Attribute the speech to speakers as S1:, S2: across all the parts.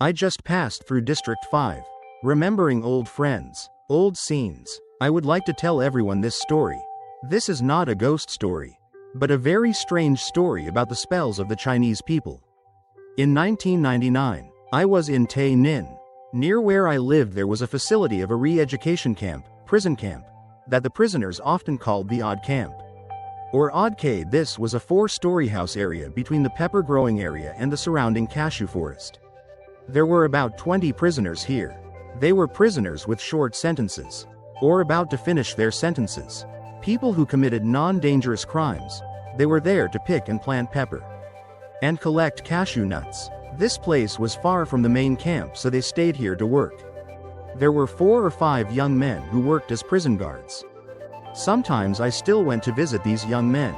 S1: I just passed through District 5. Remembering old friends, old scenes. I would like to tell everyone this story. This is not a ghost story, but a very strange story about the spells of the Chinese people. In 1999, I was in Tay Ninh. Near where I lived there was a facility of a re-education camp, prison camp, that the prisoners often called the Odd Camp. Or Odd K. This was a 4-story house area between the pepper growing area and the surrounding cashew forest. There were about 20 prisoners here. They were prisoners with short sentences, or about to finish their sentences. People who committed non-dangerous crimes. They were there to pick and plant pepper and collect cashew nuts. This place was far from the main camp, so they stayed here to work. There were 4 or 5 young men who worked as prison guards. Sometimes I still went to visit these young men.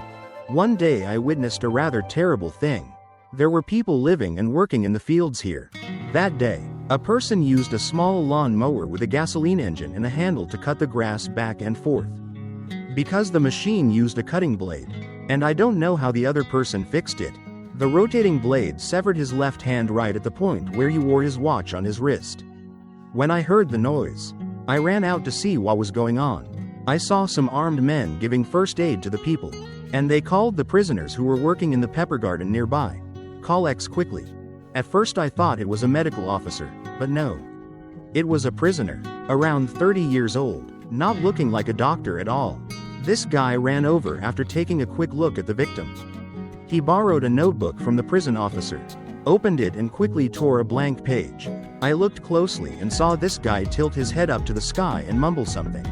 S1: One day I witnessed a rather terrible thing. There were people living and working in the fields here. That day, a person used a small lawn mower with a gasoline engine and a handle to cut the grass back and forth. Because the machine used a cutting blade, and I don't know how the other person fixed it, the rotating blade severed his left hand right at the point where he wore his watch on his wrist. When I heard the noise, I ran out to see what was going on. I saw some armed men giving first aid to the people, and they called the prisoners who were working in the pepper garden nearby. Call X quickly. At first I thought it was a medical officer, but no. It was a prisoner, around 30 years old, not looking like a doctor at all. This guy ran over after taking a quick look at the victim. He borrowed a notebook from the prison officer, opened it and quickly tore a blank page. I looked closely and saw this guy tilt his head up to the sky and mumble something.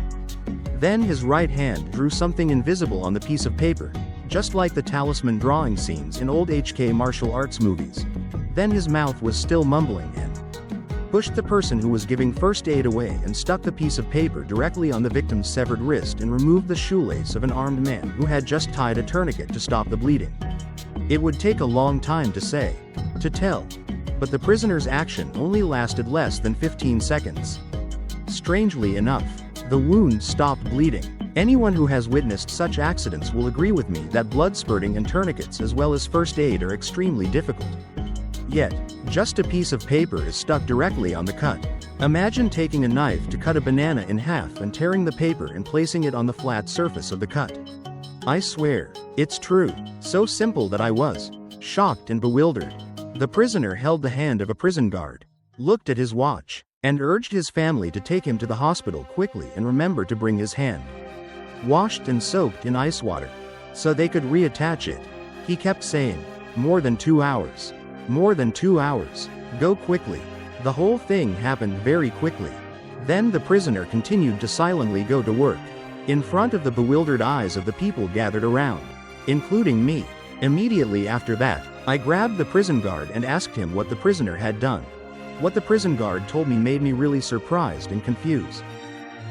S1: Then his right hand drew something invisible on the piece of paper, just like the talisman drawing scenes in old HK martial arts movies. Then his mouth was still mumbling and pushed the person who was giving first aid away and stuck the piece of paper directly on the victim's severed wrist and removed the shoelace of an armed man who had just tied a tourniquet to stop the bleeding. It would take a long time to tell, but the prisoner's action only lasted less than 15 seconds. Strangely enough, the wound stopped bleeding. Anyone who has witnessed such accidents will agree with me that blood spurting and tourniquets as well as first aid are extremely difficult. Yet, just a piece of paper is stuck directly on the cut. Imagine taking a knife to cut a banana in half and tearing the paper and placing it on the flat surface of the cut. I swear, it's true. So simple that I was shocked and bewildered. The prisoner held the hand of a prison guard, looked at his watch, and urged his family to take him to the hospital quickly and remember to bring his hand washed and soaked in ice water, so they could reattach it. He kept saying, "More than 2 hours. More than 2 hours. Go quickly." The whole thing happened very quickly. Then the prisoner continued to silently go to work, in front of the bewildered eyes of the people gathered around, including me. Immediately after that, I grabbed the prison guard and asked him what the prisoner had done. What the prison guard told me made me really surprised and confused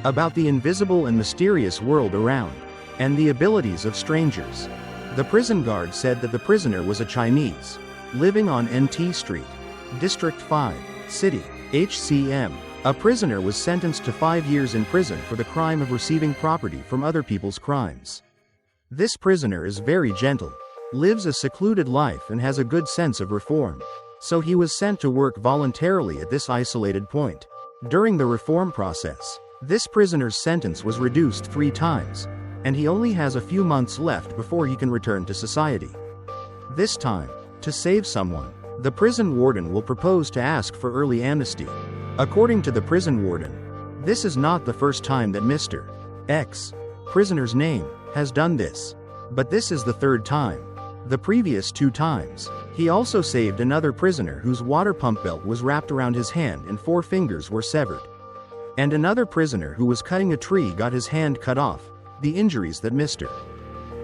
S1: about the invisible and mysterious world around, and the abilities of strangers. The prison guard said that the prisoner was a Chinese, living on NT Street, District 5, City, HCM. A prisoner was sentenced to 5 years in prison for the crime of receiving property from other people's crimes. This prisoner is very gentle, lives a secluded life and has a good sense of reform. So he was sent to work voluntarily at this isolated point. During the reform process, this prisoner's sentence was reduced 3 times, and he only has a few months left before he can return to society. This time, to save someone, the prison warden will propose to ask for early amnesty. According to the prison warden, this is not the first time that Mr. X, prisoner's name, has done this, but this is the 3rd time. The previous 2 times, he also saved another prisoner whose water pump belt was wrapped around his hand and 4 fingers were severed. And another prisoner who was cutting a tree got his hand cut off. The injuries that Mr.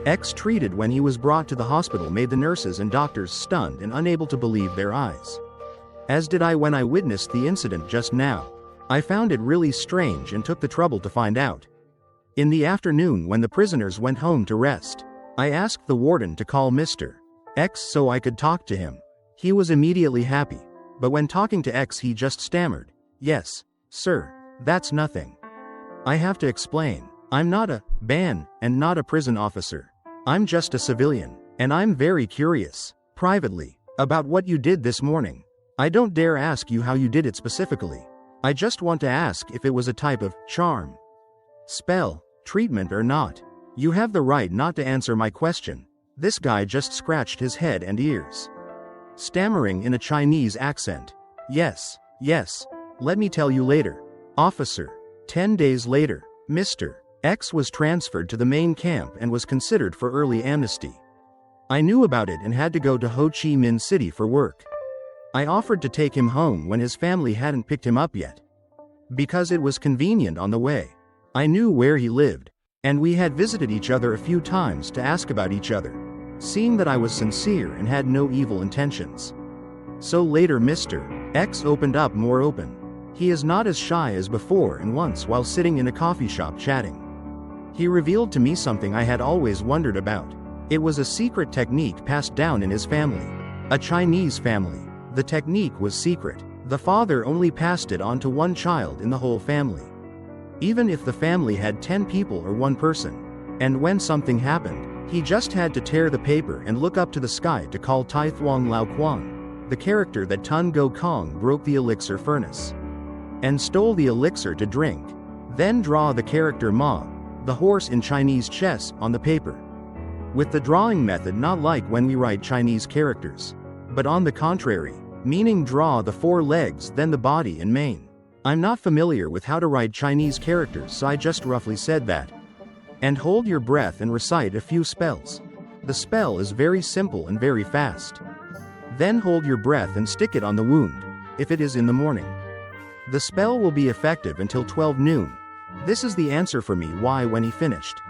S1: X treated when he was brought to the hospital made the nurses and doctors stunned and unable to believe their eyes. As did I when I witnessed the incident just now. I found it really strange and took the trouble to find out. In the afternoon when the prisoners went home to rest, I asked the warden to call Mr. X so I could talk to him. He was immediately happy, but when talking to X he just stammered, "Yes, sir, that's nothing." I have to explain, I'm not a ban and not a prison officer. I'm just a civilian, and I'm very curious, privately, about what you did this morning. I don't dare ask you how you did it specifically. I just want to ask if it was a type of charm, spell, treatment or not. You have the right not to answer my question. This guy just scratched his head and ears, stammering in a Chinese accent. Yes, let me tell you later, officer. 10 days later, Mr. X was transferred to the main camp and was considered for early amnesty. I knew about it and had to go to Ho Chi Minh City for work. I offered to take him home when his family hadn't picked him up yet, because it was convenient on the way. I knew where he lived, and we had visited each other a few times to ask about each other, seeing that I was sincere and had no evil intentions. So later Mr. X opened up more open. He is not as shy as before, and once while sitting in a coffee shop chatting, he revealed to me something I had always wondered about. It was a secret technique passed down in his family, a Chinese family. The technique was secret. The father only passed it on to one child in the whole family, even if the family had 10 people or one person. And when something happened, he just had to tear the paper and look up to the sky to call Tai Thuong Lao Quan, the character that Tun Go Kong broke the elixir furnace and stole the elixir to drink. Then draw the character Ma, the horse in Chinese chess, on the paper, with the drawing method not like when we write Chinese characters, but on the contrary, meaning draw the 4 legs then the body and mane. I'm not familiar with how to write Chinese characters, so I just roughly said that. And hold your breath and recite a few spells. The spell is very simple and very fast. Then hold your breath and stick it on the wound, if it is in the morning. The spell will be effective until 12 noon. This is the answer for me why when he finished.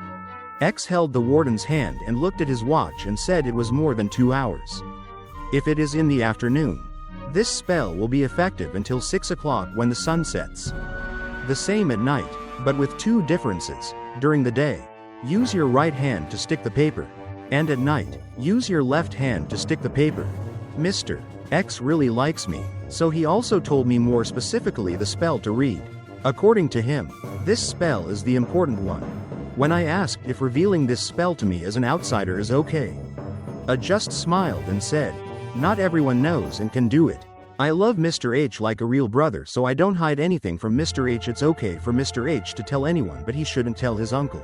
S1: X held the warden's hand and looked at his watch and said it was more than 2 hours. If it is in the afternoon, this spell will be effective until 6 o'clock when the sun sets. The same at night, but with 2 differences. During the day, use your right hand to stick the paper, and at night, use your left hand to stick the paper. Mr. X really likes me, so he also told me more specifically the spell to read. According to him, this spell is the important one. When I asked if revealing this spell to me as an outsider is okay, I just smiled and said, not everyone knows and can do it. I love Mr. H like a real brother, so I don't hide anything from Mr. H. It's okay for Mr. H to tell anyone, but he shouldn't tell his uncle,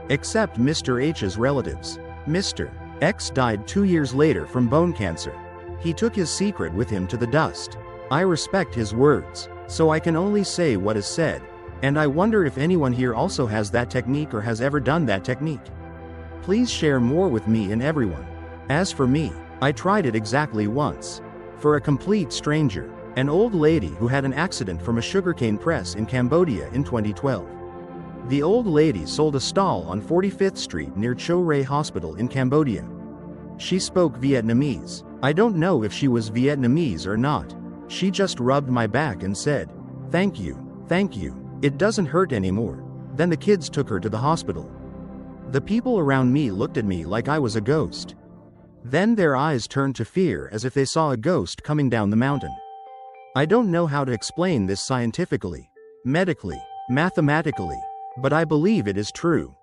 S1: except Mr. H's relatives. Mr. X died 2 years later from bone cancer. He took his secret with him to the dust. I respect his words, so I can only say what is said, and I wonder if anyone here also has that technique or has ever done that technique. Please share more with me and everyone. As for me, I tried it exactly once. For a complete stranger, an old lady who had an accident from a sugarcane press in Cambodia in 2012. The old lady sold a stall on 45th Street near Cho Ray Hospital in Cambodia. She spoke Vietnamese. I don't know if she was Vietnamese or not. She just rubbed my back and said, thank you, it doesn't hurt anymore. Then the kids took her to the hospital. The people around me looked at me like I was a ghost. Then their eyes turned to fear as if they saw a ghost coming down the mountain. I don't know how to explain this scientifically, medically, mathematically, but I believe it is true.